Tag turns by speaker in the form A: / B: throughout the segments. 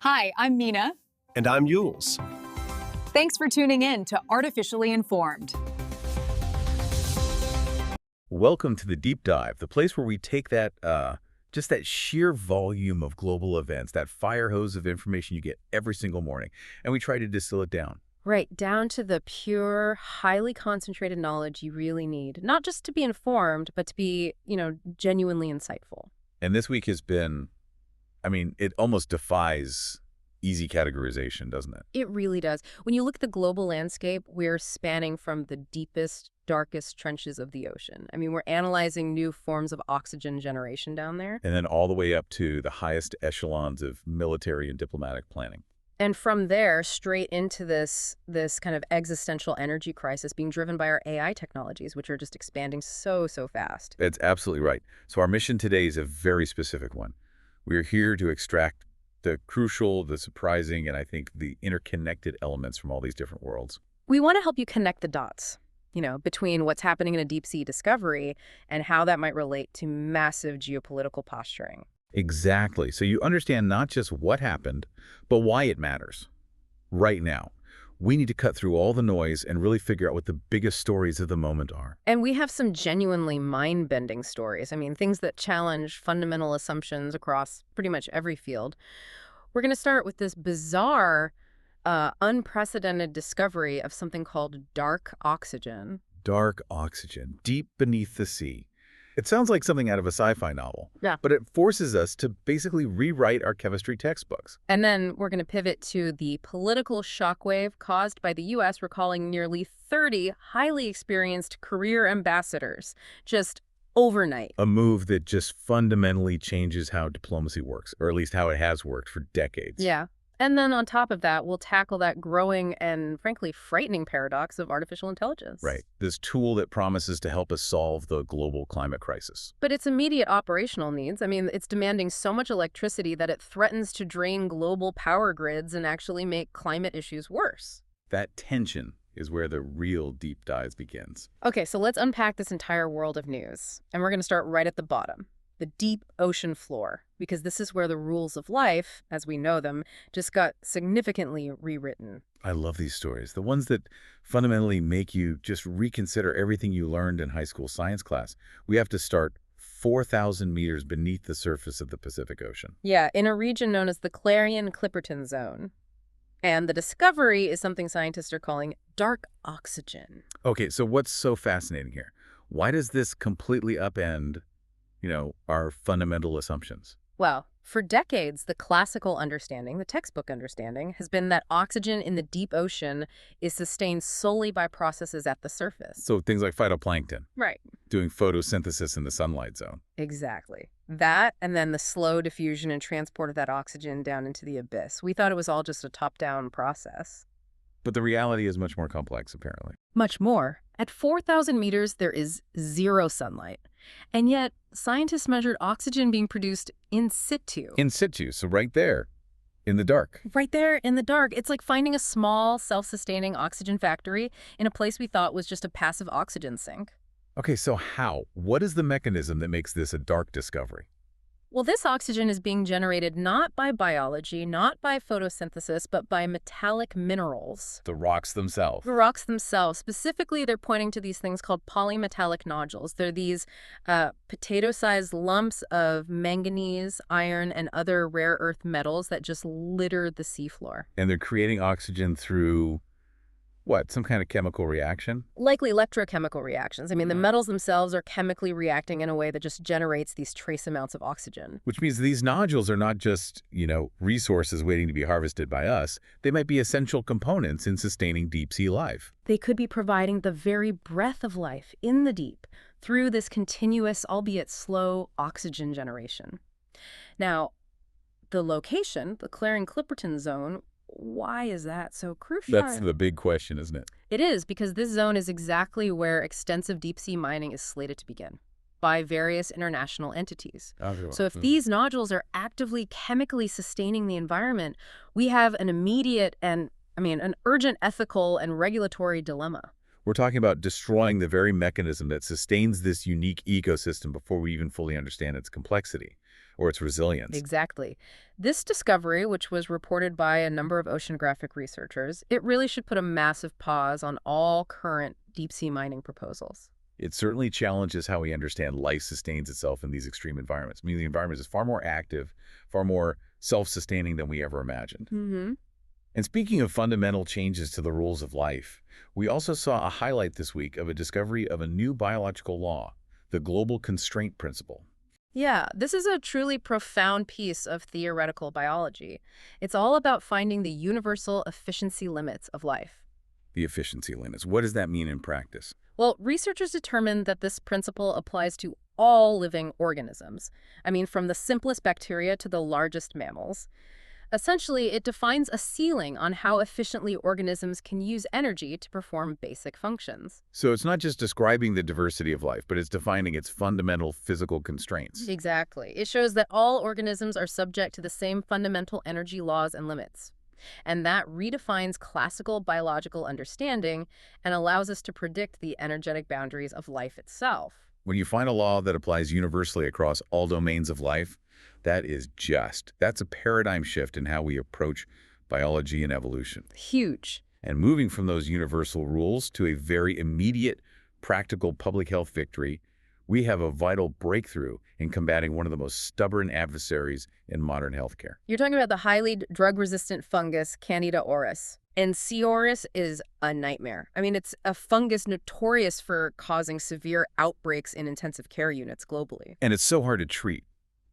A: Hi, I'm Mina.
B: And I'm Yules.
A: Thanks for tuning in to Artificially Informed.
C: Welcome to the Deep Dive, the place where we take just that sheer volume of global events, that fire hose of information you get every single morning, and we try to distill it down.
D: Right, down to the pure, highly concentrated knowledge you really need, not just to be informed, but to be, genuinely insightful.
C: And this week has been, it almost defies easy categorization, doesn't it?
D: It really does. When you look at the global landscape, we're spanning from the deepest, darkest trenches of the ocean. We're analyzing new forms of oxygen generation down there.
C: And then all the way up to the highest echelons of military and diplomatic planning.
D: And from there, straight into this kind of existential energy crisis being driven by our AI technologies, which are just expanding so fast.
C: That's absolutely right. So our mission today is a very specific one. We are here to extract the crucial, the surprising, and I think the interconnected elements from all these different worlds.
D: We want to help you connect the dots, between what's happening in a deep sea discovery and how that might relate to massive geopolitical posturing.
C: Exactly. So you understand not just what happened, but why it matters. Right now, we need to cut through all the noise and really figure out what the biggest stories of the moment are.
D: And we have some genuinely mind-bending stories. Things that challenge fundamental assumptions across pretty much every field. We're going to start with this bizarre, unprecedented discovery of something called dark oxygen.
C: Dark oxygen, deep beneath the sea. It sounds like something out of a sci-fi novel.
D: Yeah.
C: But it forces us to basically rewrite our chemistry textbooks.
D: And then we're going to pivot to the political shockwave caused by the U.S. recalling nearly 30 highly experienced career ambassadors just overnight.
C: A move that just fundamentally changes how diplomacy works, or at least how it has worked for decades.
D: Yeah. And then on top of that, we'll tackle that growing and, frankly, frightening paradox of artificial intelligence.
C: Right. This tool that promises to help us solve the global climate crisis.
D: But its immediate operational needs, it's demanding so much electricity that it threatens to drain global power grids and actually make climate issues worse.
C: That tension is where the real deep dive begins.
D: Okay, so let's unpack this entire world of news. And we're going to start right at the bottom. The deep ocean floor, because this is where the rules of life, as we know them, just got significantly rewritten.
C: I love these stories, the ones that fundamentally make you just reconsider everything you learned in high school science class. We have to start 4,000 meters beneath the surface of the Pacific Ocean.
D: Yeah, in a region known as the Clarion-Clipperton Zone. And the discovery is something scientists are calling dark oxygen.
C: Okay, so what's so fascinating here? Why does this completely upend our fundamental assumptions?
D: Well, for decades, the classical understanding, the textbook understanding, has been that oxygen in the deep ocean is sustained solely by processes at the surface.
C: So things like phytoplankton.
D: Right.
C: Doing photosynthesis in the sunlight zone.
D: Exactly. That, and then the slow diffusion and transport of that oxygen down into the abyss. We thought it was all just a top-down process.
C: But the reality is much more complex, apparently.
D: Much more. At 4,000 meters, there is zero sunlight. And yet, scientists measured oxygen being produced in situ.
C: In situ, so right there, in the dark.
D: Right there in the dark. It's like finding a small, self-sustaining oxygen factory in a place we thought was just a passive oxygen sink.
C: Okay, so how? What is the mechanism that makes this a dark discovery?
D: Well, this oxygen is being generated not by biology, not by photosynthesis, but by metallic minerals.
C: The rocks themselves.
D: The rocks themselves. Specifically, they're pointing to these things called polymetallic nodules. They're these potato-sized lumps of manganese, iron, and other rare earth metals that just litter the seafloor.
C: And they're creating oxygen through what, some kind of chemical reaction?
D: Likely electrochemical reactions. The metals themselves are chemically reacting in a way that just generates these trace amounts of oxygen.
C: Which means these nodules are not just, resources waiting to be harvested by us. They might be essential components in sustaining deep sea life.
D: They could be providing the very breath of life in the deep through this continuous, albeit slow, oxygen generation. Now, the location, the Clarion-Clipperton Zone, why is that so crucial?
C: That's the big question, isn't it?
D: It is, because this zone is exactly where extensive deep-sea mining is slated to begin by various international entities. So if these nodules are actively chemically sustaining the environment, we have an immediate and, an urgent ethical and regulatory dilemma.
C: We're talking about destroying the very mechanism that sustains this unique ecosystem before we even fully understand its complexity. or its resilience.
D: Exactly. This discovery, which was reported by a number of oceanographic researchers, it really should put a massive pause on all current deep-sea mining proposals.
C: It certainly challenges how we understand life sustains itself in these extreme environments. I mean, the environment is far more active, far more self-sustaining than we ever imagined.
D: Mm-hmm.
C: And speaking of fundamental changes to the rules of life, we also saw a highlight this week of a discovery of a new biological law, the global constraint principle.
D: Yeah, this is a truly profound piece of theoretical biology. It's all about finding the universal efficiency limits of life.
C: The efficiency limits. What does that mean in practice?
D: Well, researchers determined that this principle applies to all living organisms. I mean, from the simplest bacteria to the largest mammals. Essentially, it defines a ceiling on how efficiently organisms can use energy to perform basic functions.
C: So it's not just describing the diversity of life, but it's defining its fundamental physical constraints.
D: Exactly. It shows that all organisms are subject to the same fundamental energy laws and limits. And that redefines classical biological understanding and allows us to predict the energetic boundaries of life itself.
C: When you find a law that applies universally across all domains of life, that's a paradigm shift in how we approach biology and evolution.
D: Huge.
C: And moving from those universal rules to a very immediate, practical public health victory, we have a vital breakthrough in combating one of the most stubborn adversaries in modern healthcare.
D: You're talking about the highly drug-resistant fungus, Candida auris. And C. auris is a nightmare. I mean, it's a fungus notorious for causing severe outbreaks in intensive care units globally.
C: And it's so hard to treat,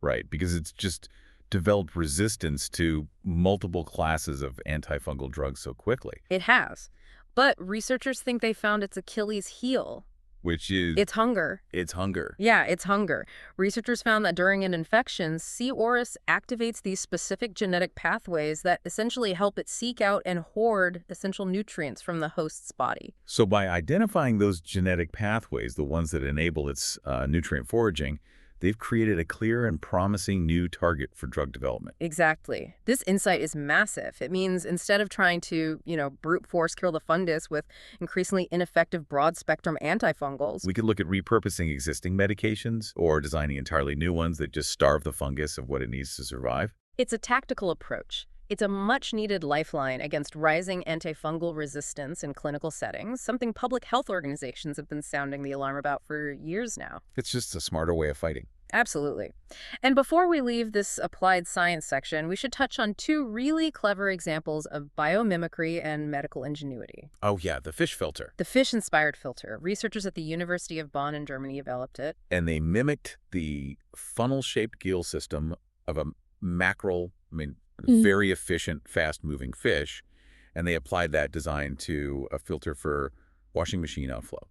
C: right? Because it's just developed resistance to multiple classes of antifungal drugs so quickly.
D: It has. But researchers think they found its Achilles heel.
C: Which is...
D: It's hunger.
C: It's hunger.
D: Yeah, it's hunger. Researchers found that during an infection, C. auris activates these specific genetic pathways that essentially help it seek out and hoard essential nutrients from the host's body.
C: So by identifying those genetic pathways, the ones that enable its nutrient foraging, they've created a clear and promising new target for drug development.
D: Exactly. This insight is massive. It means instead of trying to, brute force kill the fungus with increasingly ineffective broad-spectrum antifungals,
C: We could look at repurposing existing medications or designing entirely new ones that just starve the fungus of what it needs to survive.
D: it's a tactical approach. It's a much-needed lifeline against rising antifungal resistance in clinical settings, something public health organizations have been sounding the alarm about for years now.
C: It's just a smarter way of fighting.
D: Absolutely. And before we leave this applied science section, we should touch on two really clever examples of biomimicry and medical ingenuity.
C: Oh yeah, the fish filter.
D: The fish-inspired filter. Researchers at the University of Bonn in Germany developed it.
C: And they mimicked the funnel-shaped gill system of a mackerel, very efficient, fast-moving fish, and they applied that design to a filter for washing machine outflow.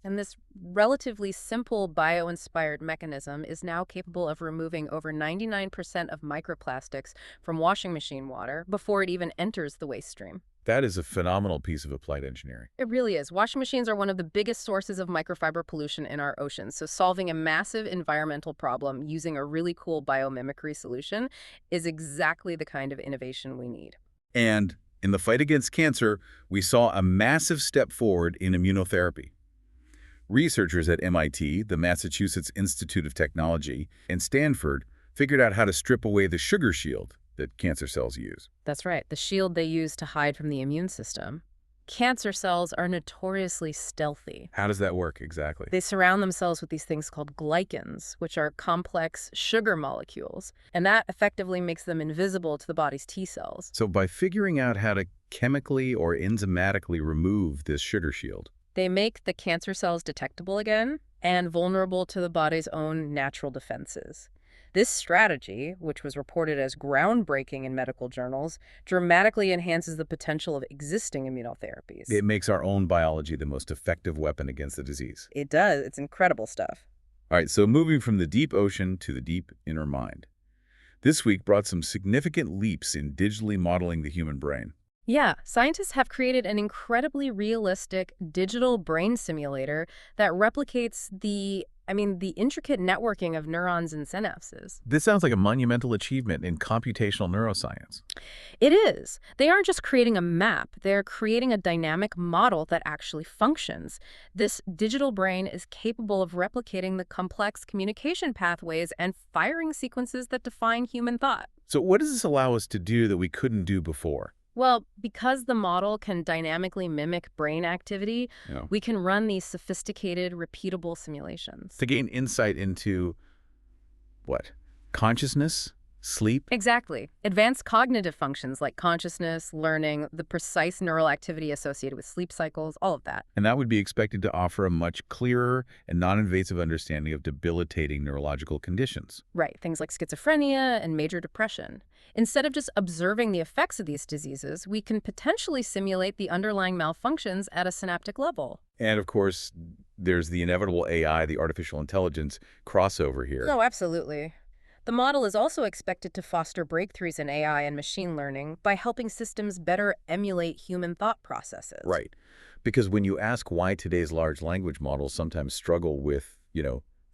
D: And this relatively simple bio-inspired mechanism is now capable of removing over 99% of microplastics from washing machine water before it even enters the waste stream.
C: That is a phenomenal piece of applied engineering.
D: It really is. Washing machines are one of the biggest sources of microfiber pollution in our oceans, so solving a massive environmental problem using a really cool biomimicry solution is exactly the kind of innovation we need.
C: And in the fight against cancer, we saw a massive step forward in immunotherapy. Researchers at MIT, the Massachusetts Institute of Technology, and Stanford figured out how to strip away the sugar shield that cancer cells use.
D: That's right, the shield they use to hide from the immune system. Cancer cells are notoriously stealthy.
C: How does that work exactly?
D: They surround themselves with these things called glycans, which are complex sugar molecules, and that effectively makes them invisible to the body's T cells.
C: So by figuring out how to chemically or enzymatically remove this sugar shield,
D: they make the cancer cells detectable again and vulnerable to the body's own natural defenses. This strategy, which was reported as groundbreaking in medical journals, dramatically enhances the potential of existing immunotherapies.
C: it makes our own biology the most effective weapon against the disease.
D: It does. It's incredible stuff.
C: All right, so moving from the deep ocean to the deep inner mind. This week brought some significant leaps in digitally modeling the human brain.
D: Yeah, scientists have created an incredibly realistic digital brain simulator that replicates the I mean, the intricate networking of neurons and synapses.
C: This sounds like a monumental achievement in computational neuroscience.
D: It is. They aren't just creating a map, they're creating a dynamic model that actually functions. This digital brain is capable of replicating the complex communication pathways and firing sequences that define human thought.
C: So what does this allow us to do that we couldn't do before?
D: Well, because the model can dynamically mimic brain activity,
C: Yeah.
D: we can run these sophisticated, repeatable simulations.
C: To gain insight into what? Consciousness? Sleep?
D: Exactly. Advanced cognitive functions like consciousness, learning, the precise neural activity associated with sleep cycles, all of that.
C: And that would be expected to offer a much clearer and non-invasive understanding of debilitating neurological conditions.
D: Right, things like schizophrenia and major depression. Instead of just observing the effects of these diseases, we can potentially simulate the underlying malfunctions at a synaptic level.
C: And of course, there's the inevitable AI, the artificial intelligence crossover here.
D: Oh, absolutely. The model is also expected to foster breakthroughs in AI and machine learning by helping systems better emulate human thought processes.
C: Right. Because when you ask why today's large language models sometimes struggle with,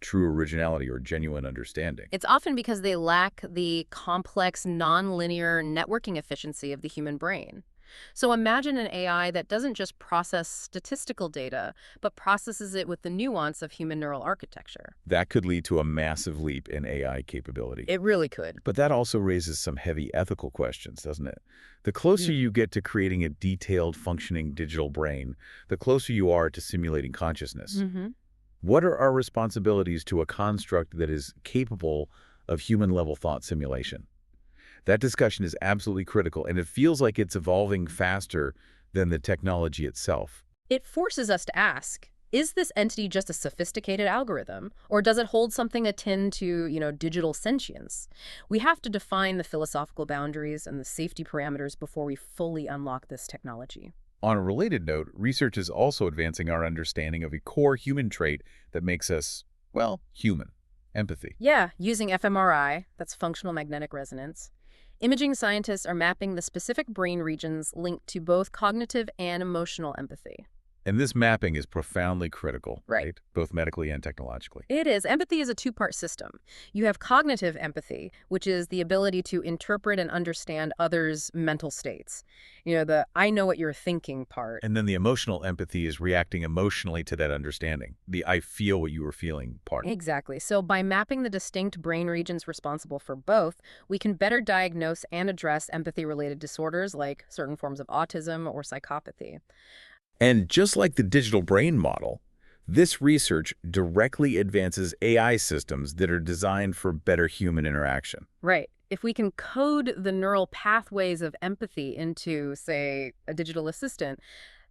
C: true originality or genuine understanding.
D: It's often because they lack the complex, nonlinear networking efficiency of the human brain. So imagine an AI that doesn't just process statistical data, but processes it with the nuance of human neural architecture.
C: That could lead to a massive leap in AI capability.
D: It really could.
C: But that also raises some heavy ethical questions, doesn't it? The closer you get to creating a detailed, functioning digital brain, the closer you are to simulating consciousness. What are our responsibilities to a construct that is capable of human-level thought simulation? That discussion is absolutely critical, and it feels like it's evolving faster than the technology itself.
D: It forces us to ask, is this entity just a sophisticated algorithm, or does it hold something akin to, digital sentience? We have to define the philosophical boundaries and the safety parameters before we fully unlock this technology.
C: On a related note, research is also advancing our understanding of a core human trait that makes us, well, human: empathy.
D: Yeah, using fMRI, that's functional magnetic resonance. Imaging scientists are mapping the specific brain regions linked to both cognitive and emotional empathy.
C: And this mapping is profoundly critical,
D: Right.
C: Both medically and technologically.
D: It is. Empathy is a two-part system. You have cognitive empathy, which is the ability to interpret and understand others' mental states. The I know what you're thinking part.
C: And then the emotional empathy is reacting emotionally to that understanding, the I feel what you were feeling part.
D: Exactly. So by mapping the distinct brain regions responsible for both, we can better diagnose and address empathy-related disorders like certain forms of autism or psychopathy.
C: And just like the digital brain model, this research directly advances AI systems that are designed for better human interaction.
D: Right. If we can code the neural pathways of empathy into, say, a digital assistant,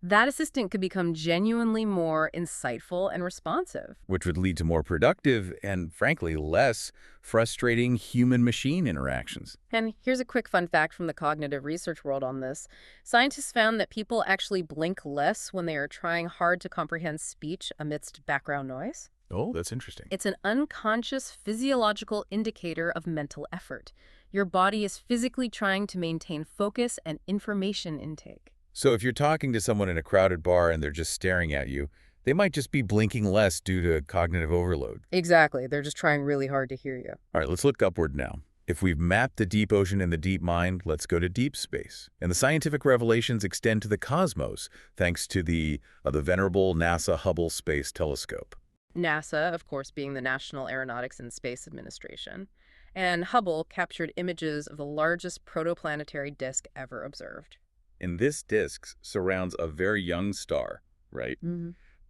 D: that assistant could become genuinely more insightful and responsive.
C: Which would lead to more productive and, frankly, less frustrating human-machine interactions.
D: And here's a quick fun fact from the cognitive research world on this. Scientists found that people actually blink less when they are trying hard to comprehend speech amidst background noise.
C: Oh, that's interesting.
D: It's an unconscious physiological indicator of mental effort. Your body is physically trying to maintain focus and information intake.
C: So if you're talking to someone in a crowded bar and they're just staring at you, they might just be blinking less due to cognitive overload.
D: Exactly. They're just trying really hard to hear you.
C: All right, let's look upward now. If we've mapped the deep ocean and the deep mind, let's go to deep space. And the scientific revelations extend to the cosmos, thanks to the venerable NASA Hubble Space Telescope.
D: NASA, of course, being the National Aeronautics and Space Administration. And Hubble captured images of the largest protoplanetary disk ever observed.
C: And this disk surrounds a very young star, right?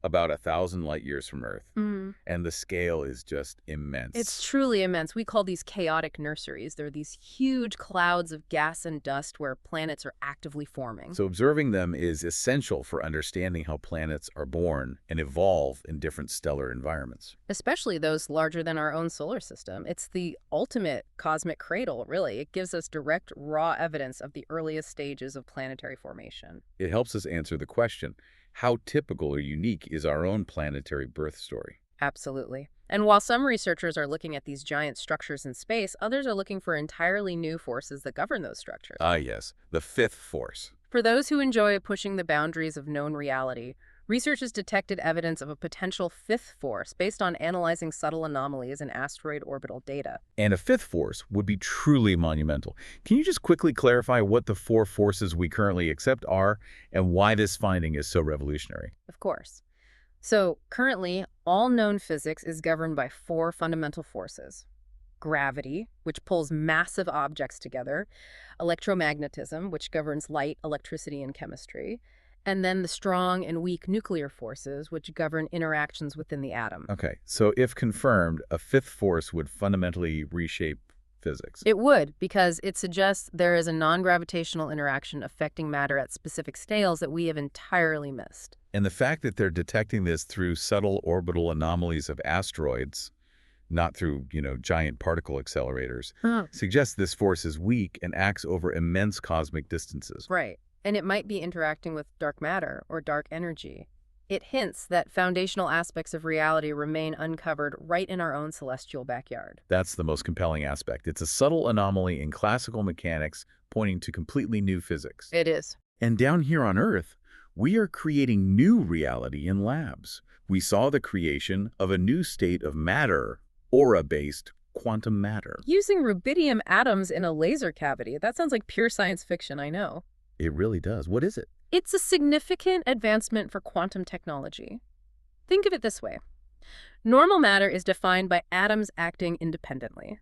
C: About 1,000 light years from Earth. And the scale is just immense.
D: It's truly immense. We call these chaotic nurseries. They're these huge clouds of gas and dust where planets are actively forming.
C: So observing them is essential for understanding how planets are born and evolve in different stellar environments.
D: Especially those larger than our own solar system. It's the ultimate cosmic cradle, really. It gives us direct, raw evidence of the earliest stages of planetary formation.
C: It helps us answer the question, how typical or unique is our own planetary birth story?
D: Absolutely. And while some researchers are looking at these giant structures in space, others are looking for entirely new forces that govern those structures.
C: Ah, yes, the fifth force.
D: For those who enjoy pushing the boundaries of known reality, Researchers detected evidence of a potential fifth force based on analyzing subtle anomalies in asteroid orbital data.
C: And a fifth force would be truly monumental. Can you just quickly clarify what the four forces we currently accept are and why this finding is so revolutionary?
D: Of course. So currently, all known physics is governed by four fundamental forces. Gravity, which pulls massive objects together, electromagnetism, which governs light, electricity, and chemistry, and then the strong and weak nuclear forces, which govern interactions within the atom.
C: Okay, so if confirmed, a fifth force would fundamentally reshape physics.
D: It would, because it suggests there is a non-gravitational interaction affecting matter at specific scales that we have entirely missed.
C: And the fact that they're detecting this through subtle orbital anomalies of asteroids, not through, giant particle accelerators, suggests this force is weak and acts over immense cosmic distances.
D: Right. And it might be interacting with dark matter or dark energy. It hints that foundational aspects of reality remain uncovered right in our own celestial backyard.
C: That's the most compelling aspect. It's a subtle anomaly in classical mechanics pointing to completely new physics.
D: It is.
C: And down here on Earth, we are creating new reality in labs. We saw the creation of a new state of matter, aura-based quantum matter.
D: Using rubidium atoms in a laser cavity. That sounds like pure science fiction, I know.
C: It really does. What is it?
D: It's a significant advancement for quantum technology. Think of it this way. Normal matter is defined by atoms acting independently.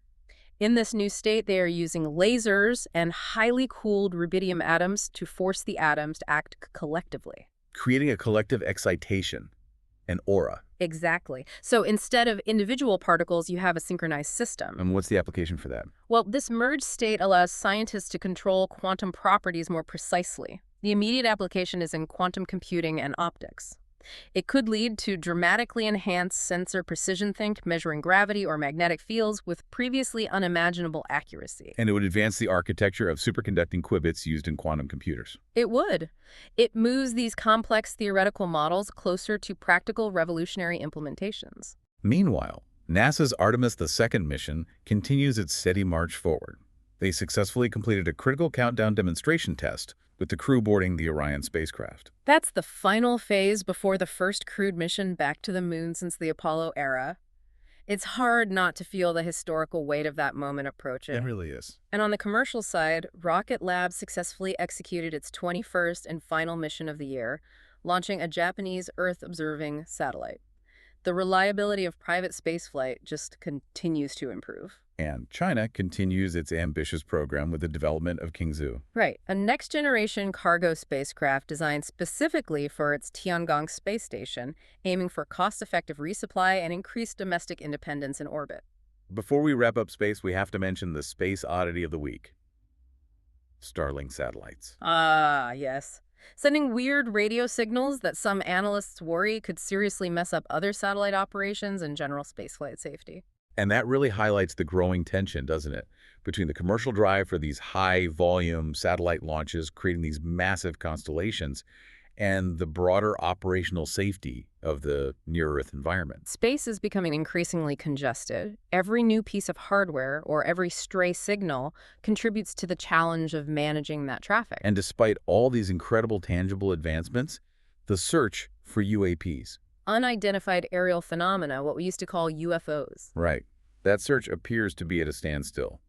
D: In this new state, they are using lasers and highly cooled rubidium atoms to force the atoms to act collectively.
C: Creating a collective excitation, an aura.
D: Exactly. So instead of individual particles, you have a synchronized system.
C: And what's the application for that?
D: Well, this merged state allows scientists to control quantum properties more precisely. The immediate application is in quantum computing and optics. It could lead to dramatically enhanced sensor precision, measuring gravity or magnetic fields with previously unimaginable accuracy.
C: And it would advance the architecture of superconducting qubits used in quantum computers.
D: It would. It moves these complex theoretical models closer to practical revolutionary implementations.
C: Meanwhile, NASA's Artemis II mission continues its steady march forward. They successfully completed a critical countdown demonstration test with the crew boarding the Orion spacecraft.
D: That's the final phase before the first crewed mission back to the moon since the Apollo era. It's hard not to feel the historical weight of that moment approaching.
C: It really is.
D: And on the commercial side, Rocket Lab successfully executed its 21st and final mission of the year, launching a Japanese Earth-observing satellite. The reliability of private spaceflight just continues to improve.
C: And China continues its ambitious program with the development of Kingzhou.
D: Right, a next-generation cargo spacecraft designed specifically for its Tiangong space station, aiming for cost-effective resupply and increased domestic independence in orbit.
C: Before we wrap up space, we have to mention the space oddity of the week. Starlink satellites.
D: Ah, yes. Sending weird radio signals that some analysts worry could seriously mess up other satellite operations and general spaceflight safety.
C: And that really highlights the growing tension, doesn't it, between the commercial drive for these high-volume satellite launches, creating these massive constellations, and the broader operational safety of the near-Earth environment.
D: Space is becoming increasingly congested. Every new piece of hardware or every stray signal contributes to the challenge of managing that traffic.
C: And despite all these incredible tangible advancements, the search for UAPs,
D: unidentified aerial phenomena, what we used to call UFOs.
C: right. That search appears to be at a standstill.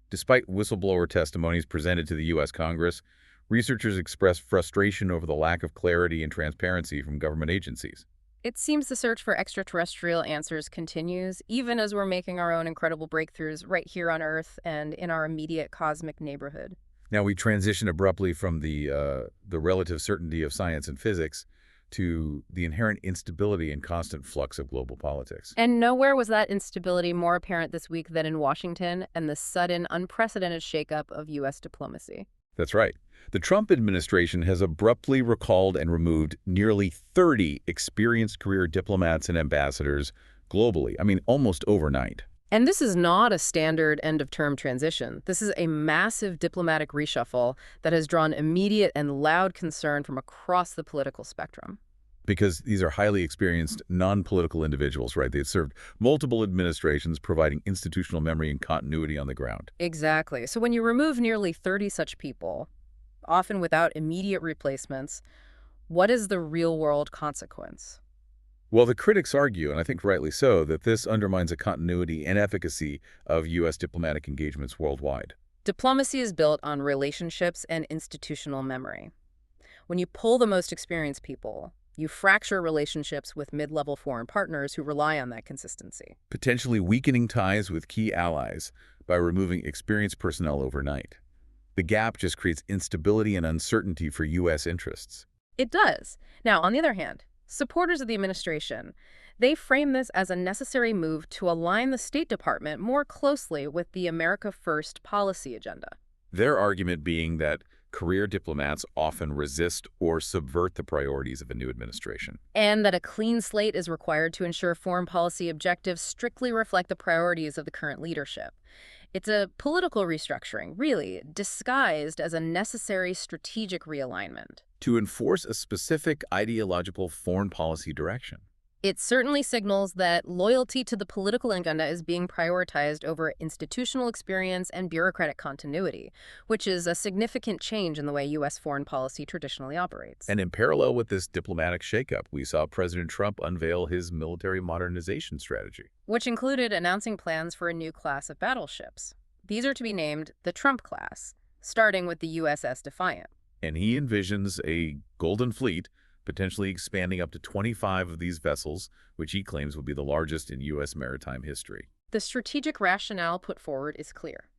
C: Despite whistleblower testimonies presented to the U.S. Congress, researchers expressed frustration over the lack of clarity and transparency from government agencies.
D: It seems the search for extraterrestrial answers continues, even as we're making our own incredible breakthroughs right here on Earth and in our immediate cosmic neighborhood.
C: Now we transition abruptly from the relative certainty of science and physics to the inherent instability and constant flux of global politics.
D: And nowhere was that instability more apparent this week than in Washington and the sudden, unprecedented shakeup of U.S. diplomacy.
C: That's right. The Trump administration has abruptly recalled and removed nearly 30 experienced career diplomats and ambassadors globally. I mean, almost overnight.
D: And this is not a standard end-of-term transition. This is a massive diplomatic reshuffle that has drawn immediate and loud concern from across the political spectrum.
C: Because these are highly experienced, non-political individuals, right? They've served multiple administrations, providing institutional memory and continuity on the ground.
D: Exactly. So when you remove nearly 30 such people, often without immediate replacements, What is the real-world consequence?
C: Well, the critics argue, and I think rightly so, that this undermines the continuity and efficacy of U.S. diplomatic engagements worldwide.
D: Diplomacy is built on relationships and institutional memory. When you pull the most experienced people, you fracture relationships with mid-level foreign partners who rely on that consistency.
C: Potentially weakening ties with key allies by removing experienced personnel overnight. The gap just creates instability and uncertainty for U.S. interests.
D: It does. Now, on the other hand, supporters of the administration, they frame this as a necessary move to align the State Department more closely with the America First policy agenda.
C: Their argument being that career diplomats often resist or subvert the priorities of a new administration.
D: And that a clean slate is required to ensure foreign policy objectives strictly reflect the priorities of the current leadership. It's a political restructuring, really, disguised as a necessary strategic realignment.
C: To enforce a specific ideological foreign policy direction.
D: It certainly signals that loyalty to the political agenda is being prioritized over institutional experience and bureaucratic continuity, which is a significant change in the way U.S. foreign policy traditionally operates.
C: And in parallel with this diplomatic shakeup, we saw President Trump unveil his military modernization strategy,
D: which included announcing plans for a new class of battleships. These are to be named the Trump class, starting with the USS Defiant.
C: And he envisions a Golden Fleet, potentially expanding up to 25 of these vessels, which he claims will be the largest in U.S. maritime history.
D: The strategic rationale put forward is clear.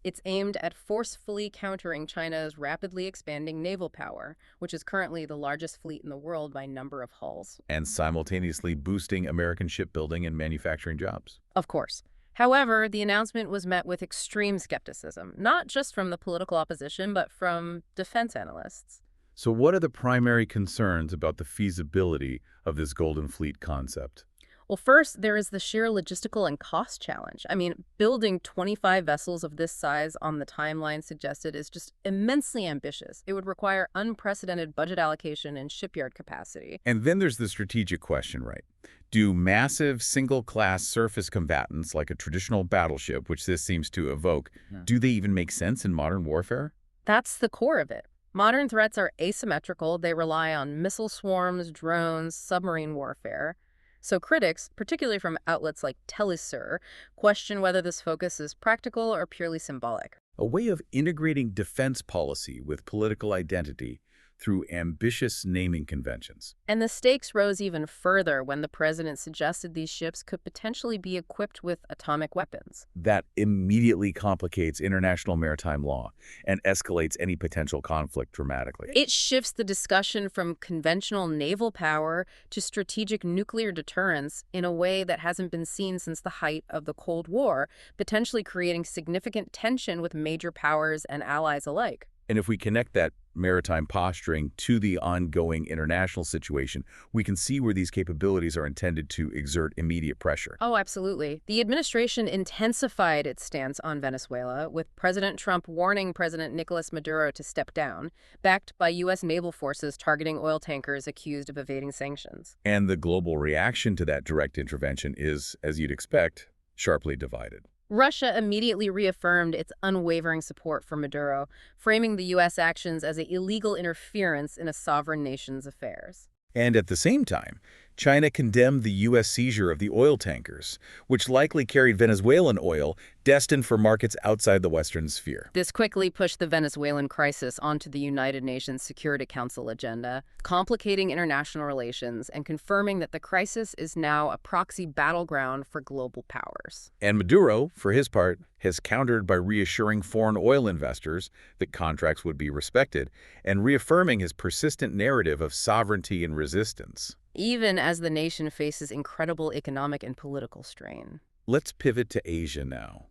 D: It's aimed at forcefully countering China's rapidly expanding naval power, which is currently the largest fleet in the world by number of hulls.
C: And simultaneously boosting American shipbuilding and manufacturing jobs.
D: Of course. However, the announcement was met with extreme skepticism, not just from the political opposition, but from defense analysts.
C: So what are the primary concerns about the feasibility of this Golden Fleet concept?
D: Well, first, there is the sheer logistical and cost challenge. I mean, building 25 vessels of this size on the timeline suggested is just immensely ambitious. It would require unprecedented budget allocation and shipyard capacity.
C: And then there's the strategic question, right? Do massive single-class surface combatants like a traditional battleship, which this seems to evoke, do they even make sense in modern warfare?
D: That's the core of it. Modern threats are asymmetrical. They rely on missile swarms, drones, submarine warfare. So critics, particularly from outlets like Telesur, question whether this focus is practical or purely symbolic.
C: A way of integrating defense policy with political identity through ambitious naming conventions.
D: And the stakes rose even further when the president suggested these ships could potentially be equipped with atomic weapons.
C: That immediately complicates international maritime law and escalates any potential conflict dramatically.
D: It shifts the discussion from conventional naval power to strategic nuclear deterrence in a way that hasn't been seen since the height of the Cold War, potentially creating significant tension with major powers and allies alike.
C: And if we connect that maritime posturing to the ongoing international situation, we can see where these capabilities are intended to exert immediate pressure.
D: Oh, absolutely. The administration intensified its stance on Venezuela, with President Trump warning President Nicolas Maduro to step down, backed by U.S. naval forces targeting oil tankers accused of evading sanctions.
C: And the global reaction to that direct intervention is, as you'd expect, sharply divided.
D: Russia immediately reaffirmed its unwavering support for Maduro, framing the U.S. actions as illegal interference in a sovereign nation's affairs.
C: And at the same time, China condemned the U.S. seizure of the oil tankers, which likely carried Venezuelan oil destined for markets outside the Western sphere.
D: This quickly pushed the Venezuelan crisis onto the United Nations Security Council agenda, complicating international relations and confirming that the crisis is now a proxy battleground for global powers.
C: And Maduro, for his part, has countered by reassuring foreign oil investors that contracts would be respected and reaffirming his persistent narrative of sovereignty and resistance.
D: Even as the nation faces incredible economic and political strain.
C: Let's pivot to Asia now,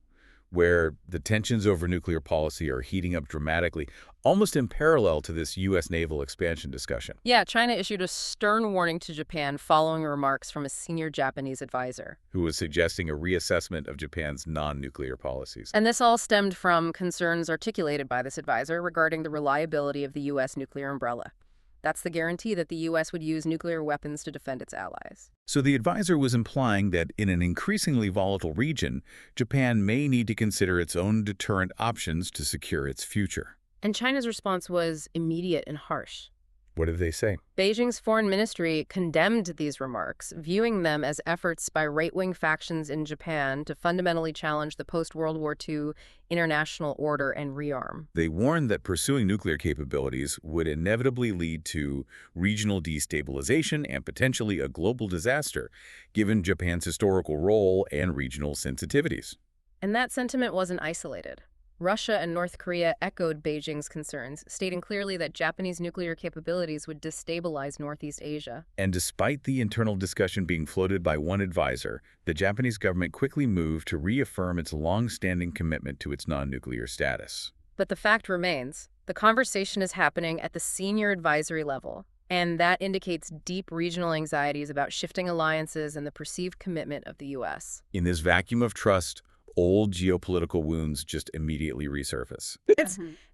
C: where the tensions over nuclear policy are heating up dramatically, almost in parallel to this U.S. naval expansion discussion.
D: Yeah, China issued a stern warning to Japan following remarks from a senior Japanese advisor,
C: who was suggesting a reassessment of Japan's non-nuclear policies.
D: And this all stemmed from concerns articulated by this advisor regarding the reliability of the U.S. nuclear umbrella. That's the guarantee that the U.S. would use nuclear weapons to defend its allies.
C: So the advisor was implying that in an increasingly volatile region, Japan may need to consider its own deterrent options to secure its future.
D: And China's response was immediate and harsh.
C: What did they say?
D: Beijing's foreign ministry condemned these remarks, viewing them as efforts by right-wing factions in Japan to fundamentally challenge the post-World War II international order and rearm.
C: They warned that pursuing nuclear capabilities would inevitably lead to regional destabilization and potentially a global disaster, given Japan's historical role and regional sensitivities.
D: And that sentiment wasn't isolated. Russia and North Korea echoed Beijing's concerns, stating clearly that Japanese nuclear capabilities would destabilize Northeast Asia.
C: And despite the internal discussion being floated by one advisor, the Japanese government quickly moved to reaffirm its long-standing commitment to its non-nuclear status.
D: But the fact remains, the conversation is happening at the senior advisory level, and that indicates deep regional anxieties about shifting alliances and the perceived commitment of the U.S.
C: In this vacuum of trust, old geopolitical wounds just immediately resurface.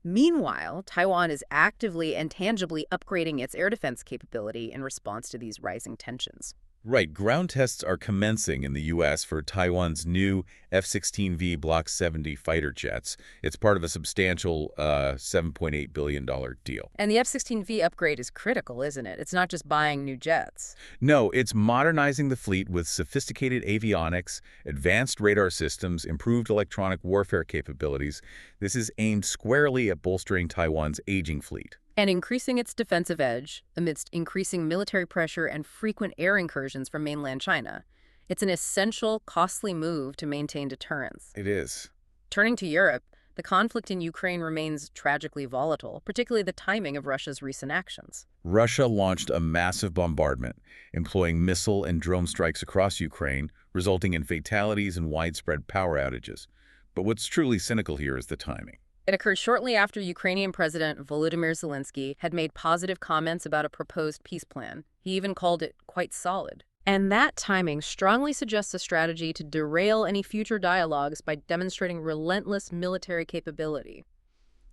D: Meanwhile, Taiwan is actively and tangibly upgrading its air defense capability in response to these rising tensions.
C: Right, ground tests are commencing in the U.S. for Taiwan's new F-16V Block 70 fighter jets. It's part of a substantial $7.8 billion deal.
D: And the F-16V upgrade is critical, isn't it? It's not just buying new jets.
C: No, it's modernizing the fleet with sophisticated avionics, advanced radar systems, improved electronic warfare capabilities. This is aimed squarely at bolstering Taiwan's aging fleet.
D: And increasing its defensive edge amidst increasing military pressure and frequent air incursions from mainland China. It's an essential, costly move to maintain deterrence.
C: It is.
D: Turning to Europe, the conflict in Ukraine remains tragically volatile, particularly the timing of Russia's recent actions.
C: Russia launched a massive bombardment, employing missile and drone strikes across Ukraine, resulting in fatalities and widespread power outages. But what's truly cynical here is the timing.
D: It occurred shortly after Ukrainian President Volodymyr Zelensky had made positive comments about a proposed peace plan. He even called it quite solid. And that timing strongly suggests a strategy to derail any future dialogues by demonstrating relentless military capability.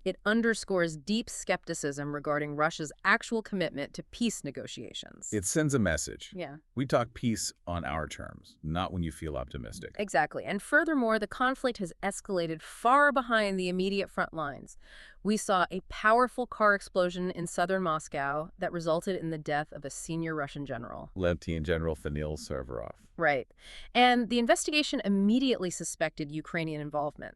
D: It underscores deep skepticism regarding Russia's actual commitment to peace negotiations.
C: It sends a message.
D: Yeah.
C: We talk peace on our terms, not when you feel optimistic.
D: Exactly. And furthermore, the conflict has escalated far behind the immediate front lines. We saw a powerful car explosion in southern Moscow that resulted in the death of a senior Russian general.
C: Lieutenant General Danil Serverov.
D: Right. And the investigation immediately suspected Ukrainian involvement.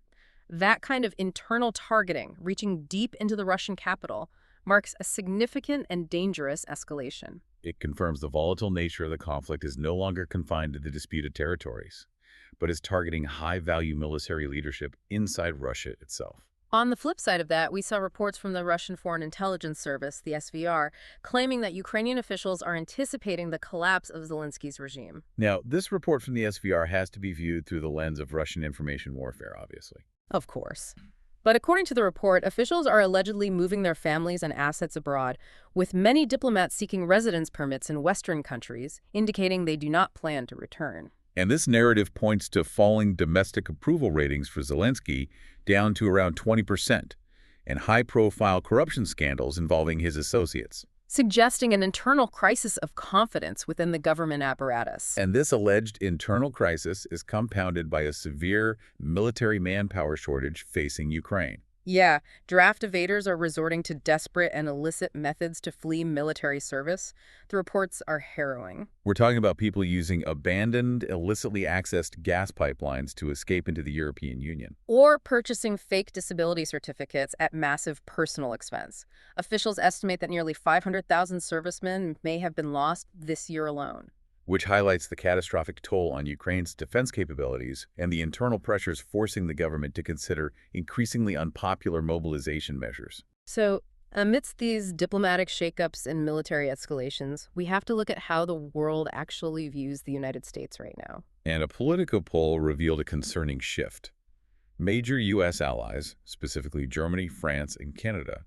D: That kind of internal targeting, reaching deep into the Russian capital, marks a significant and dangerous escalation.
C: It confirms the volatile nature of the conflict is no longer confined to the disputed territories, but is targeting high-value military leadership inside Russia itself.
D: On the flip side of that, we saw reports from the Russian Foreign Intelligence Service, the SVR, claiming that Ukrainian officials are anticipating the collapse of Zelensky's regime.
C: Now, this report from the SVR has to be viewed through the lens of Russian information warfare, obviously.
D: Of course. But according to the report, officials are allegedly moving their families and assets abroad, with many diplomats seeking residence permits in Western countries, indicating they do not plan to return.
C: And this narrative points to falling domestic approval ratings for Zelensky down to around 20%, and high-profile corruption scandals involving his associates,
D: suggesting an internal crisis of confidence within the government apparatus.
C: And this alleged internal crisis is compounded by a severe military manpower shortage facing Ukraine.
D: Yeah, draft evaders are resorting to desperate and illicit methods to flee military service. The reports are harrowing.
C: We're talking about people using abandoned, illicitly accessed gas pipelines to escape into the European Union.
D: Or purchasing fake disability certificates at massive personal expense. Officials estimate that nearly 500,000 servicemen may have been lost this year alone,
C: which highlights the catastrophic toll on Ukraine's defense capabilities and the internal pressures forcing the government to consider increasingly unpopular mobilization measures.
D: So, amidst these diplomatic shakeups and military escalations, we have to look at how the world actually views the United States right now.
C: And a Politico poll revealed a concerning shift. Major U.S. allies, specifically Germany, France, and Canada,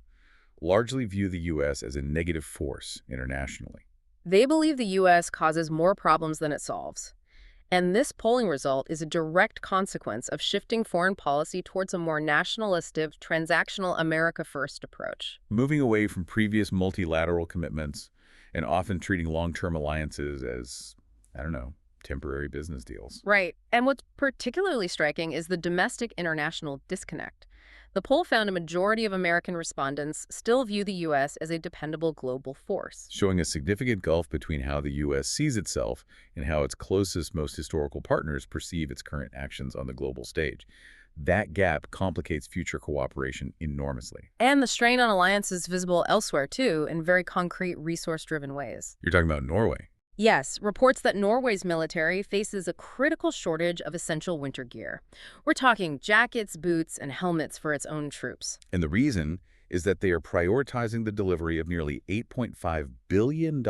C: largely view the U.S. as a negative force internationally.
D: They believe the U.S. causes more problems than it solves. And this polling result is a direct consequence of shifting foreign policy towards a more nationalistic, transactional America-first approach.
C: Moving away from previous multilateral commitments and often treating long-term alliances as, temporary business deals.
D: Right. And what's particularly striking is the domestic-international disconnect. The poll found a majority of American respondents still view the U.S. as a dependable global force.
C: Showing a significant gulf between how the U.S. sees itself and how its closest, most historical partners perceive its current actions on the global stage. That gap complicates future cooperation enormously.
D: And the strain on alliances visible elsewhere, too, in very concrete, resource-driven ways.
C: You're talking about Norway.
D: Yes, reports that Norway's military faces a critical shortage of essential winter gear. We're talking jackets, boots, and helmets for its own troops.
C: And the reason is that they are prioritizing the delivery of nearly $8.5 billion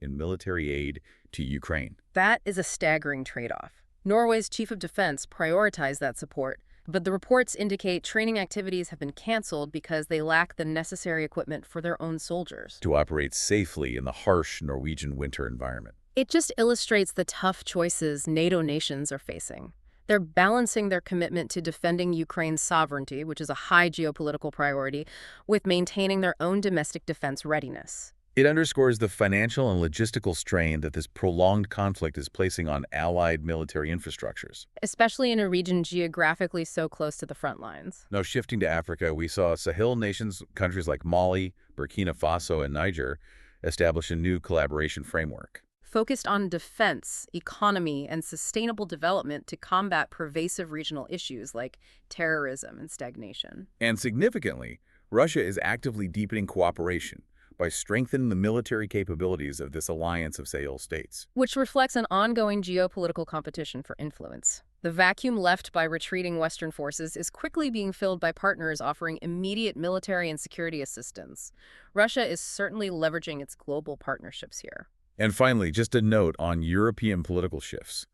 C: in military aid to Ukraine.
D: That is a staggering trade-off. Norway's chief of defense prioritized that support, but the reports indicate training activities have been canceled because they lack the necessary equipment for their own soldiers
C: To operate safely in the harsh Norwegian winter environment.
D: It just illustrates the tough choices NATO nations are facing. They're balancing their commitment to defending Ukraine's sovereignty, which is a high geopolitical priority, with maintaining their own domestic defense readiness.
C: It underscores the financial and logistical strain that this prolonged conflict is placing on allied military infrastructures.
D: Especially in a region geographically so close to the front lines.
C: Now, shifting to Africa, we saw Sahel nations, countries like Mali, Burkina Faso, and Niger, establish a new collaboration framework.
D: Focused on defense, economy, and sustainable development to combat pervasive regional issues like terrorism and stagnation.
C: And significantly, Russia is actively deepening cooperation by strengthening the military capabilities of this alliance of Sahel states.
D: Which reflects an ongoing geopolitical competition for influence. The vacuum left by retreating Western forces is quickly being filled by partners offering immediate military and security assistance. Russia is certainly leveraging its global partnerships here.
C: And finally, just a note on European political shifts.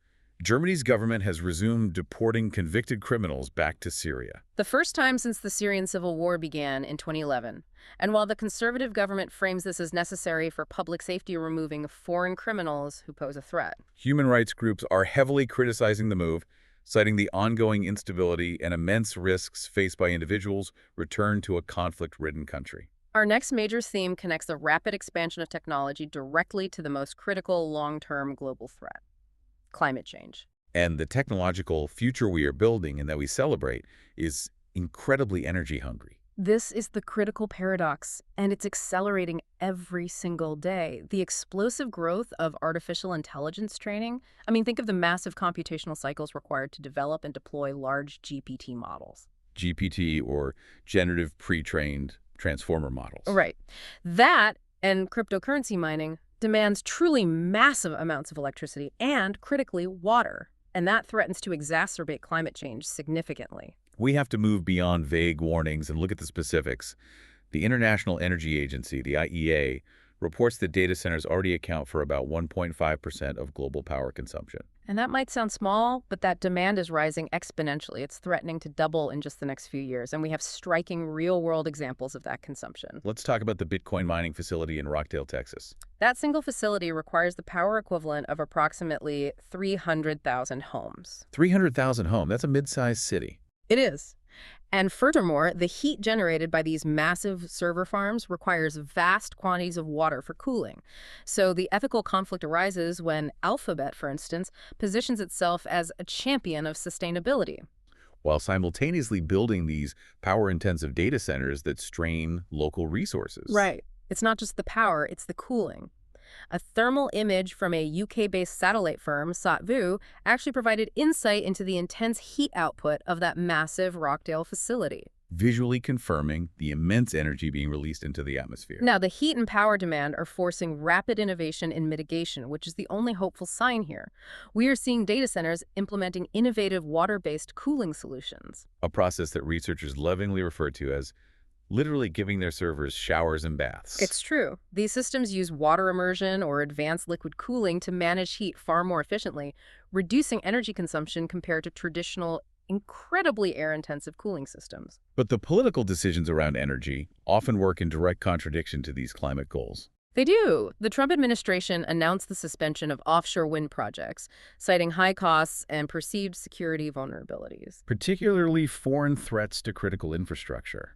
C: Germany's government has resumed deporting convicted criminals back to Syria.
D: The first time since the Syrian civil war began in 2011. And while the conservative government frames this as necessary for public safety removing foreign criminals who pose a threat,
C: Human rights groups are heavily criticizing the move, citing the ongoing instability and immense risks faced by individuals returned to a conflict-ridden country.
D: Our next major theme connects the rapid expansion of technology directly to the most critical long-term global threat: climate change.
C: And the technological future we are building and that we celebrate is incredibly energy-hungry.
D: This is the critical paradox, and it's accelerating every single day. The explosive growth of artificial intelligence training. I mean, think of the massive computational cycles required to develop and deploy large GPT models.
C: GPT, or generative pre-trained transformer models.
D: Right. That and cryptocurrency mining demands truly massive amounts of electricity and, critically, water. And that threatens to exacerbate climate change significantly.
C: We have to move beyond vague warnings and look at the specifics. The International Energy Agency, the IEA, reports that data centers already account for about 1.5% of global power consumption.
D: And that might sound small, but that demand is rising exponentially. It's threatening to double in just the next few years, and we have striking real-world examples of that consumption.
C: Let's talk about the Bitcoin mining facility in Rockdale, Texas.
D: That single facility requires the power equivalent of approximately 300,000 homes.
C: 300,000 homes. That's a mid-sized city.
D: It is. And furthermore, the heat generated by these massive server farms requires vast quantities of water for cooling. So the ethical conflict arises when Alphabet, for instance, positions itself as a champion of sustainability,
C: while simultaneously building these power-intensive data centers that strain local resources.
D: Right. It's not just the power, it's the cooling. A thermal image from a UK-based satellite firm, Satvu, actually provided insight into the intense heat output of that massive Rockdale facility,
C: visually confirming the immense energy being released into the atmosphere.
D: Now, the heat and power demand are forcing rapid innovation in mitigation, which is the only hopeful sign here. We are seeing data centers implementing innovative water-based cooling solutions.
C: A process that researchers lovingly refer to as literally giving their servers showers and baths.
D: It's true. These systems use water immersion or advanced liquid cooling to manage heat far more efficiently, reducing energy consumption compared to traditional, incredibly air-intensive cooling systems.
C: But the political decisions around energy often work in direct contradiction to these climate goals.
D: They do. The Trump administration announced the suspension of offshore wind projects, citing high costs and perceived security vulnerabilities.
C: Particularly foreign threats to critical infrastructure.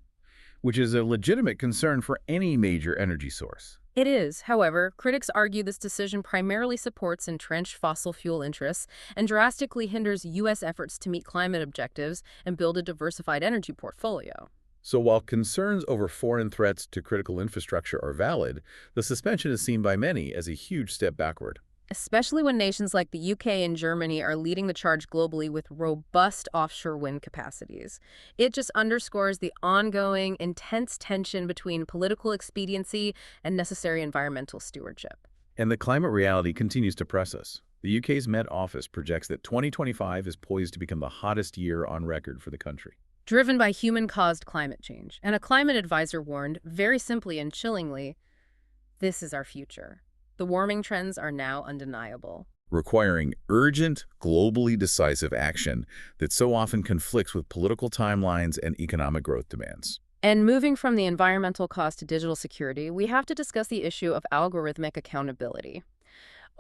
C: which is a legitimate concern for any major energy source.
D: It is. However, critics argue this decision primarily supports entrenched fossil fuel interests and drastically hinders U.S. efforts to meet climate objectives and build a diversified energy portfolio.
C: So while concerns over foreign threats to critical infrastructure are valid, the suspension is seen by many as a huge step backward.
D: Especially when nations like the UK and Germany are leading the charge globally with robust offshore wind capacities. It just underscores the ongoing, intense tension between political expediency and necessary environmental stewardship.
C: And the climate reality continues to press us. The UK's Met Office projects that 2025 is poised to become the hottest year on record for the country.
D: Driven by human-caused climate change. And a climate advisor warned, very simply and chillingly, this is our future. The warming trends are now undeniable,
C: Requiring urgent, globally decisive action that so often conflicts with political timelines and economic growth demands.
D: And moving from the environmental cost to digital security, we have to discuss the issue of algorithmic accountability.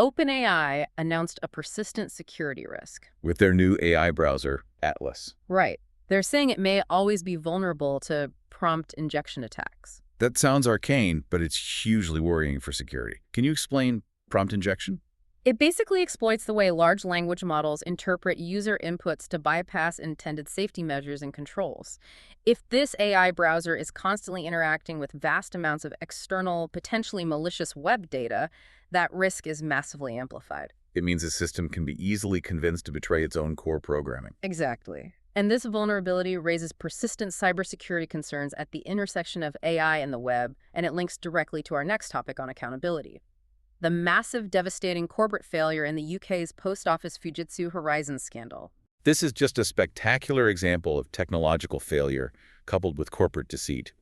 D: OpenAI announced a persistent security risk.
C: With their new AI browser, Atlas.
D: Right. They're saying it may always be vulnerable to prompt injection attacks.
C: That sounds arcane, but it's hugely worrying for security. Can you explain prompt injection?
D: It basically exploits the way large language models interpret user inputs to bypass intended safety measures and controls. If this AI browser is constantly interacting with vast amounts of external, potentially malicious web data, that risk is massively amplified.
C: It means a system can be easily convinced to betray its own core programming.
D: Exactly. And this vulnerability raises persistent cybersecurity concerns at the intersection of AI and the web, and it links directly to our next topic on accountability. The massive, devastating corporate failure in the UK's Post Office Fujitsu Horizon scandal.
C: This is just a spectacular example of technological failure coupled with corporate deceit.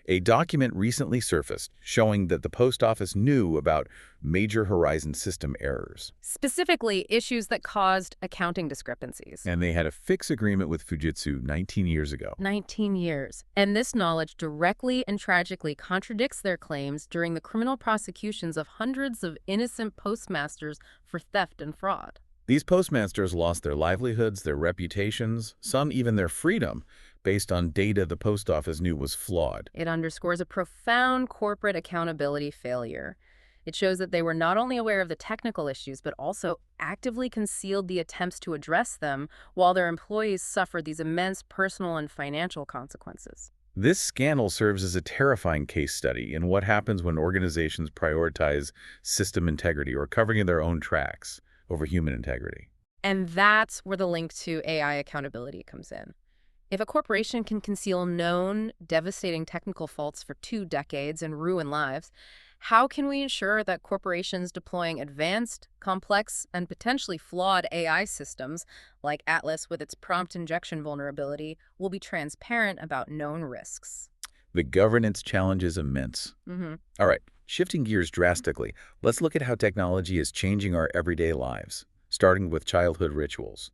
C: A document recently surfaced showing that the post office knew about major Horizon system errors.
D: Specifically, issues that caused accounting discrepancies.
C: And they had a fix agreement with Fujitsu 19 years ago.
D: 19 years. And this knowledge directly and tragically contradicts their claims during the criminal prosecutions of hundreds of innocent postmasters for theft and fraud.
C: These postmasters lost their livelihoods, their reputations, some even their freedom, based on data the post office knew was flawed.
D: It underscores a profound corporate accountability failure. It shows that they were not only aware of the technical issues, but also actively concealed the attempts to address them while their employees suffered these immense personal and financial consequences.
C: This scandal serves as a terrifying case study in what happens when organizations prioritize system integrity or covering their own tracks over human integrity.
D: And that's where the link to AI accountability comes in. If a corporation can conceal known, devastating technical faults for 2 decades and ruin lives, how can we ensure that corporations deploying advanced, complex, and potentially flawed AI systems, like Atlas with its prompt injection vulnerability, will be transparent about known risks?
C: The governance challenge is immense. All right, shifting gears drastically, let's look at how technology is changing our everyday lives, starting with childhood rituals.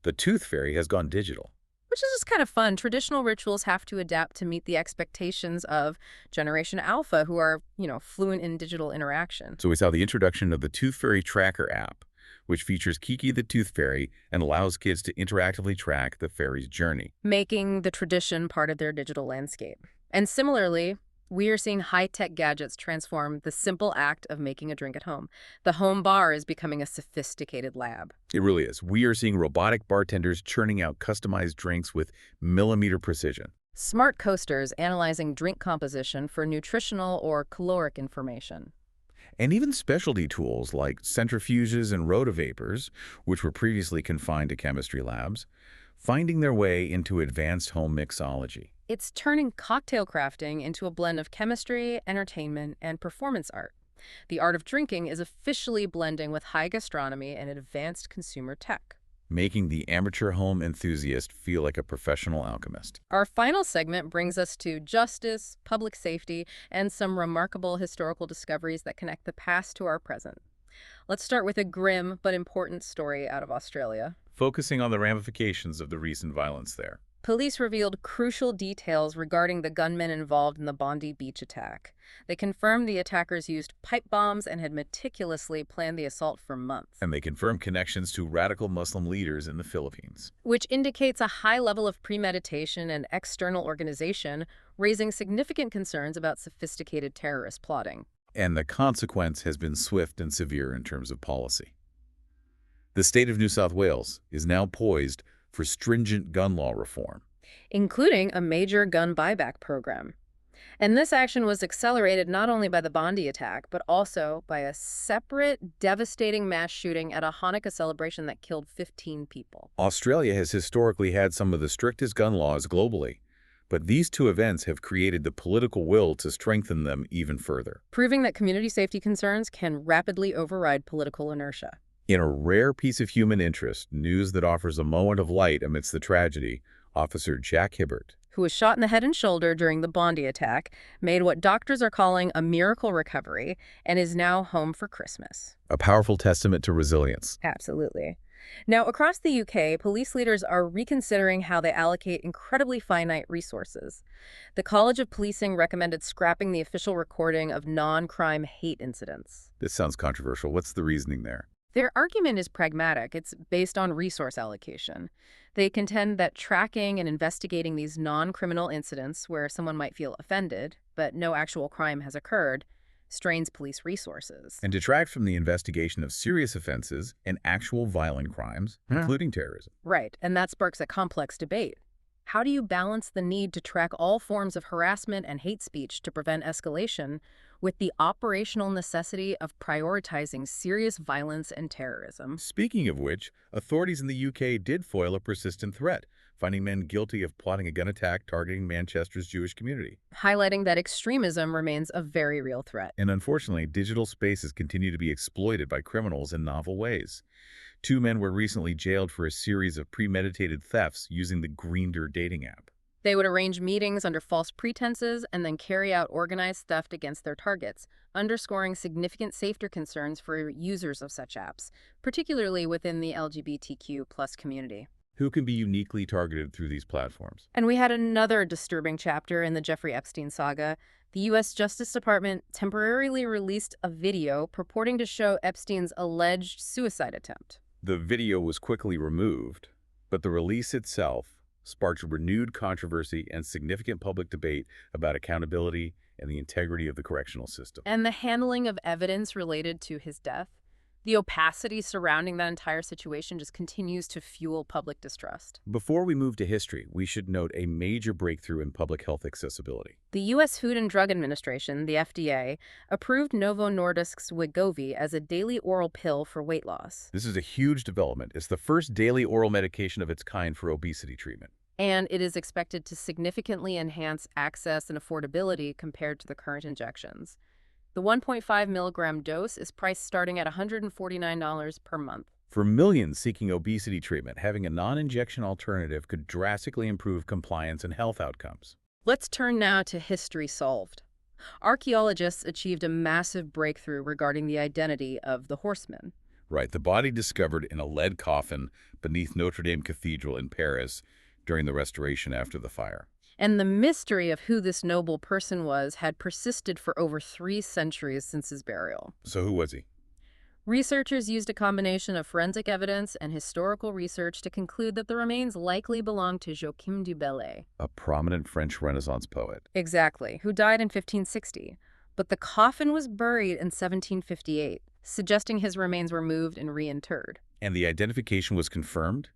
C: The tooth fairy has gone digital.
D: Which is just kind of fun. Traditional rituals have to adapt to meet the expectations of Generation Alpha, who are, fluent in digital interaction.
C: So we saw the introduction of the Tooth Fairy Tracker app, which features Kiki the Tooth Fairy and allows kids to interactively track the fairy's journey,
D: making the tradition part of their digital landscape. And similarly, we are seeing high-tech gadgets transform the simple act of making a drink at home. The home bar is becoming a sophisticated lab.
C: It really is. We are seeing robotic bartenders churning out customized drinks with millimeter precision.
D: Smart coasters analyzing drink composition for nutritional or caloric information.
C: And even specialty tools like centrifuges and rotavapors, which were previously confined to chemistry labs, finding their way into advanced home mixology.
D: It's turning cocktail crafting into a blend of chemistry, entertainment, and performance art. The art of drinking is officially blending with high gastronomy and advanced consumer tech,
C: making the amateur home enthusiast feel like a professional alchemist.
D: Our final segment brings us to justice, public safety, and some remarkable historical discoveries that connect the past to our present. Let's start with a grim but important story out of Australia.
C: Focusing on the ramifications of the recent violence there.
D: Police revealed crucial details regarding the gunmen involved in the Bondi Beach attack. They confirmed the attackers used pipe bombs and had meticulously planned the assault for months.
C: And they confirmed connections to radical Muslim leaders in the Philippines,
D: which indicates a high level of premeditation and external organization raising significant concerns about sophisticated terrorist plotting.
C: And the consequence has been swift and severe in terms of policy. The state of New South Wales is now poised for stringent gun law reform,
D: Including a major gun buyback program. And this action was accelerated not only by the Bondi attack, but also by a separate, devastating mass shooting at a Hanukkah celebration that killed 15 people.
C: Australia has historically had some of the strictest gun laws globally, but these two events have created the political will to strengthen them even further.
D: Proving that community safety concerns can rapidly override political inertia.
C: In a rare piece of human interest, news that offers a moment of light amidst the tragedy, Officer Jack Hibbert,
D: who was shot in the head and shoulder during the Bondi attack, made what doctors are calling a miracle recovery and is now home for Christmas.
C: a powerful testament to resilience.
D: Absolutely. Now, across the UK, police leaders are reconsidering how they allocate incredibly finite resources. The College of Policing recommended scrapping the official recording of non-crime hate incidents.
C: This sounds controversial. What's the reasoning there?
D: Their argument is pragmatic. It's based on resource allocation. They contend that tracking and investigating these non-criminal incidents where someone might feel offended, but no actual crime has occurred, strains police resources.
C: And detract from the investigation of serious offenses and actual violent crimes, including terrorism.
D: Right, and that sparks a complex debate. How do you balance the need to track all forms of harassment and hate speech to prevent escalation with the operational necessity of prioritizing serious violence and terrorism?
C: Speaking of which, authorities in the UK did foil a persistent threat, finding men guilty of plotting a gun attack targeting Manchester's Jewish community.
D: Highlighting that extremism remains a very real threat.
C: And unfortunately, digital spaces continue to be exploited by criminals in novel ways. 2 men were recently jailed for a series of premeditated thefts using the Greenland dating app.
D: They would arrange meetings under false pretenses and then carry out organized theft against their targets, underscoring significant safety concerns for users of such apps, particularly within the LGBTQ+ community.
C: Who can be uniquely targeted through these platforms?
D: And we had another disturbing chapter in the Jeffrey Epstein saga. The U.S. Justice Department temporarily released a video purporting to show Epstein's alleged suicide attempt.
C: The video was quickly removed, but the release itself sparked renewed controversy and significant public debate about accountability and the integrity of the correctional system.
D: And the handling of evidence related to his death. The opacity surrounding that entire situation just continues to fuel public distrust.
C: Before we move to history, we should note a major breakthrough in public health accessibility.
D: The U.S. Food and Drug Administration, the FDA, approved Novo Nordisk's Wegovy as a daily oral pill for weight loss.
C: This is a huge development. It's the first daily oral medication of its kind for obesity treatment.
D: And it is expected to significantly enhance access and affordability compared to the current injections. The 1.5 milligram dose is priced starting at $149 per month.
C: For millions seeking obesity treatment, having a non-injection alternative could drastically improve compliance and health outcomes.
D: Let's turn now to history solved. Archaeologists achieved a massive breakthrough regarding the identity of the horseman.
C: Right, the body discovered in a lead coffin beneath Notre Dame Cathedral in Paris during the restoration after the fire.
D: And the mystery of who this noble person was had persisted for over 3 centuries since his burial.
C: So who was he?
D: Researchers used a combination of forensic evidence and historical research to conclude that the remains likely belonged to Joachim du Bellay.
C: A prominent French Renaissance poet.
D: Exactly, who died in 1560. But the coffin was buried in 1758, suggesting his remains were moved and reinterred.
C: And the identification was confirmed,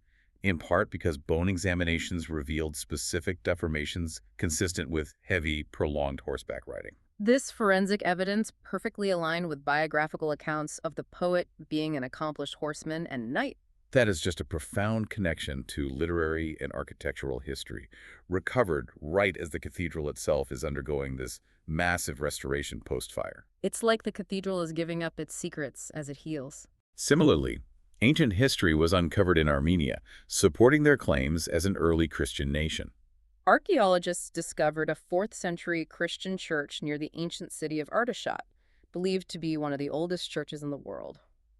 C: in part because bone examinations revealed specific deformations consistent with heavy, prolonged horseback riding.
D: This forensic evidence perfectly aligned with biographical accounts of the poet being an accomplished horseman and knight.
C: That is just a profound connection to literary and architectural history, recovered right as the cathedral itself is undergoing this massive restoration post-fire.
D: It's like the cathedral is giving up its secrets as it heals.
C: Similarly, ancient history was uncovered in Armenia, supporting their claims as an early Christian nation.
D: Archaeologists discovered a 4th century Christian church near the ancient city of Artashat, believed to be one of the oldest churches in the world.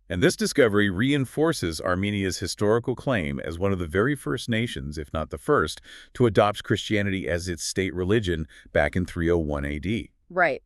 C: And this discovery reinforces Armenia's historical claim as one of the very first nations, if not the first, to adopt Christianity as its state religion back in 301 AD.
D: Right.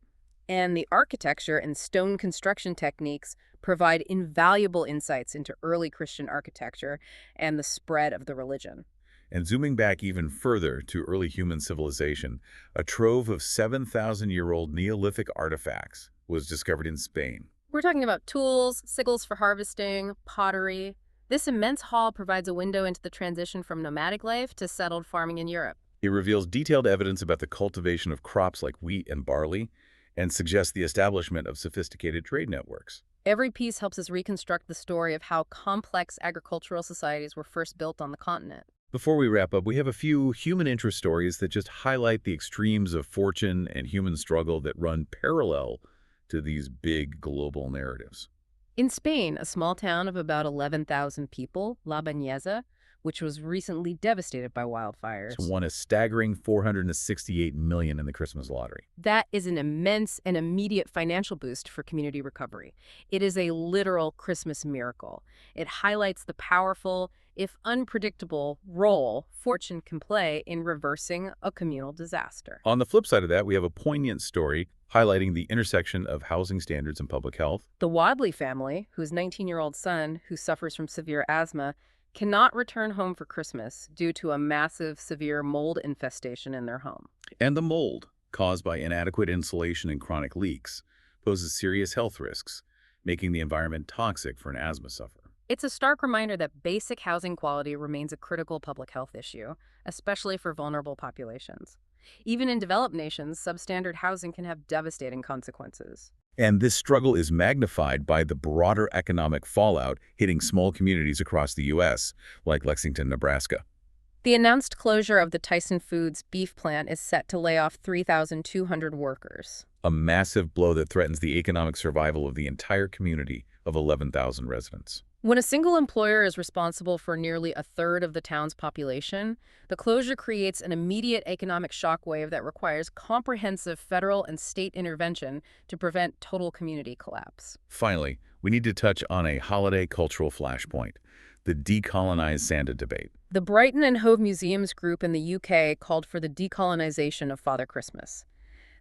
D: And the architecture and stone construction techniques provide invaluable insights into early Christian architecture and the spread of the religion.
C: And zooming back even further to early human civilization, a trove of 7,000-year-old Neolithic artifacts was discovered in Spain.
D: We're talking about tools, sickles for harvesting, pottery. This immense haul provides a window into the transition from nomadic life to settled farming in Europe.
C: It reveals detailed evidence about the cultivation of crops like wheat and barley, and suggests the establishment of sophisticated trade networks.
D: Every piece helps us reconstruct the story of how complex agricultural societies were first built on the continent.
C: Before we wrap up, we have a few human interest stories that just highlight the extremes of fortune and human struggle that run parallel to these big global narratives.
D: In Spain, a small town of about 11,000 people, La Bañeza, which was recently devastated by wildfires.
C: Won a staggering $468 million in the Christmas lottery.
D: That is an immense and immediate financial boost for community recovery. It is a literal Christmas miracle. It highlights the powerful, if unpredictable, role fortune can play in reversing a communal disaster.
C: On the flip side of that, we have a poignant story highlighting the intersection of housing standards and public health.
D: The Wadley family, whose 19-year-old son, who suffers from severe asthma, cannot return home for Christmas due to a massive, severe mold infestation in their home.
C: And the mold, caused by inadequate insulation and chronic leaks, poses serious health risks, making the environment toxic for an asthma sufferer.
D: It's a stark reminder that basic housing quality remains a critical public health issue, especially for vulnerable populations. Even in developed nations, substandard housing can have devastating consequences.
C: And this struggle is magnified by the broader economic fallout hitting small communities across the U.S., like Lexington, Nebraska.
D: The announced closure of the Tyson Foods beef plant is set to lay off 3,200 workers.
C: A massive blow that threatens the economic survival of the entire community of 11,000 residents.
D: When a single employer is responsible for nearly a third of the town's population, the closure creates an immediate economic shockwave that requires comprehensive federal and state intervention to prevent total community collapse.
C: Finally, we need to touch on a holiday cultural flashpoint, the decolonized Santa debate.
D: The Brighton and Hove Museums group in the UK called for the decolonization of Father Christmas.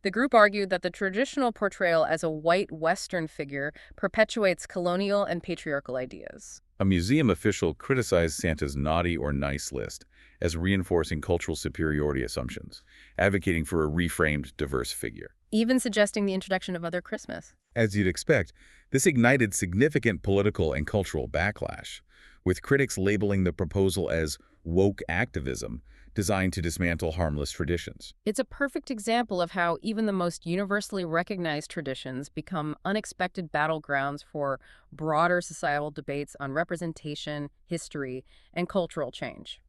D: The group argued that the traditional portrayal as a white Western figure perpetuates colonial and patriarchal ideas.
C: A museum official criticized Santa's naughty or nice list as reinforcing cultural superiority assumptions, advocating for a reframed, diverse figure.
D: Even suggesting the introduction of other Christmas.
C: As you'd expect, this ignited significant political and cultural backlash, with critics labeling the proposal as woke activism, designed to dismantle harmless traditions.
D: It's a perfect example of how even the most universally recognized traditions become unexpected battlegrounds for broader societal debates on representation, history, and cultural change.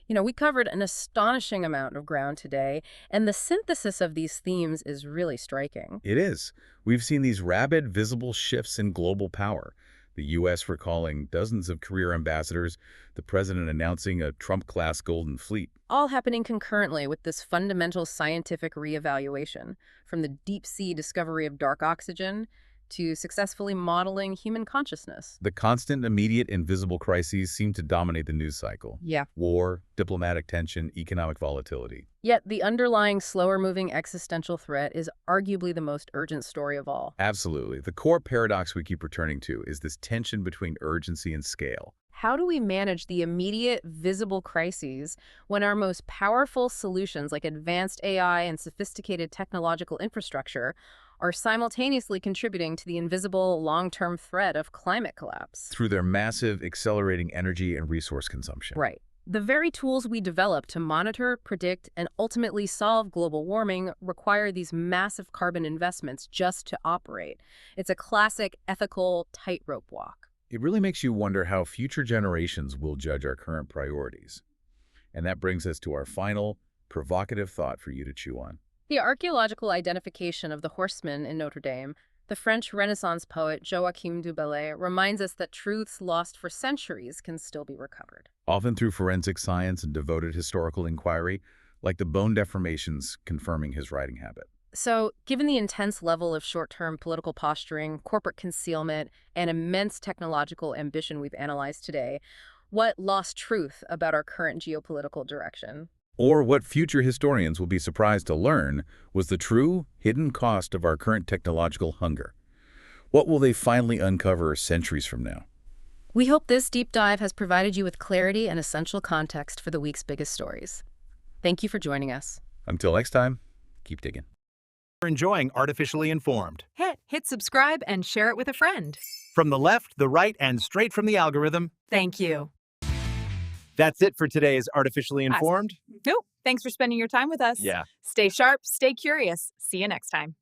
D: We covered an astonishing amount of ground today, and the synthesis of these themes is really striking.
C: It is. We've seen these rapid, visible shifts in global power. The U.S. recalling dozens of career ambassadors, the president announcing a Trump-class Golden Fleet.
D: All happening concurrently with this fundamental scientific reevaluation, from the deep-sea discovery of dark oxygen to successfully modeling human consciousness.
C: The constant, immediate, and visible crises seem to dominate the news cycle.
D: Yeah.
C: War, diplomatic tension, economic volatility.
D: Yet the underlying, slower-moving existential threat is arguably the most urgent story of all.
C: Absolutely. The core paradox we keep returning to is this tension between urgency and scale.
D: How do we manage the immediate, visible crises when our most powerful solutions, like advanced AI and sophisticated technological infrastructure, are simultaneously contributing to the invisible, long-term threat of climate collapse?
C: Through their massive, accelerating energy and resource consumption.
D: Right. The very tools we develop to monitor, predict, and ultimately solve global warming require these massive carbon investments just to operate. It's a classic ethical tightrope walk.
C: It really makes you wonder how future generations will judge our current priorities. And that brings us to our final, provocative thought for you to chew on.
D: The archaeological identification of the horsemen in Notre Dame, the French Renaissance poet Joachim du Bellay reminds us that truths lost for centuries can still be recovered.
C: Often through forensic science and devoted historical inquiry, like the bone deformations confirming his writing habit.
D: So, given the intense level of short-term political posturing, corporate concealment, and immense technological ambition we've analyzed today, what lost truth about our current geopolitical direction?
C: Or what future historians will be surprised to learn was the true, hidden cost of our current technological hunger? What will they finally uncover centuries from now?
D: We hope this deep dive has provided you with clarity and essential context for the week's biggest stories. Thank you for joining us.
C: Until next time, keep digging.
B: For enjoying Artificially Informed.
A: Hit subscribe and share it with a friend.
B: From the left, the right, and straight from the algorithm.
A: Thank you.
B: That's it for today's Artificially Informed.
A: Nope. Thanks for spending your time with us.
B: Yeah.
A: Stay sharp, stay curious. See you next time.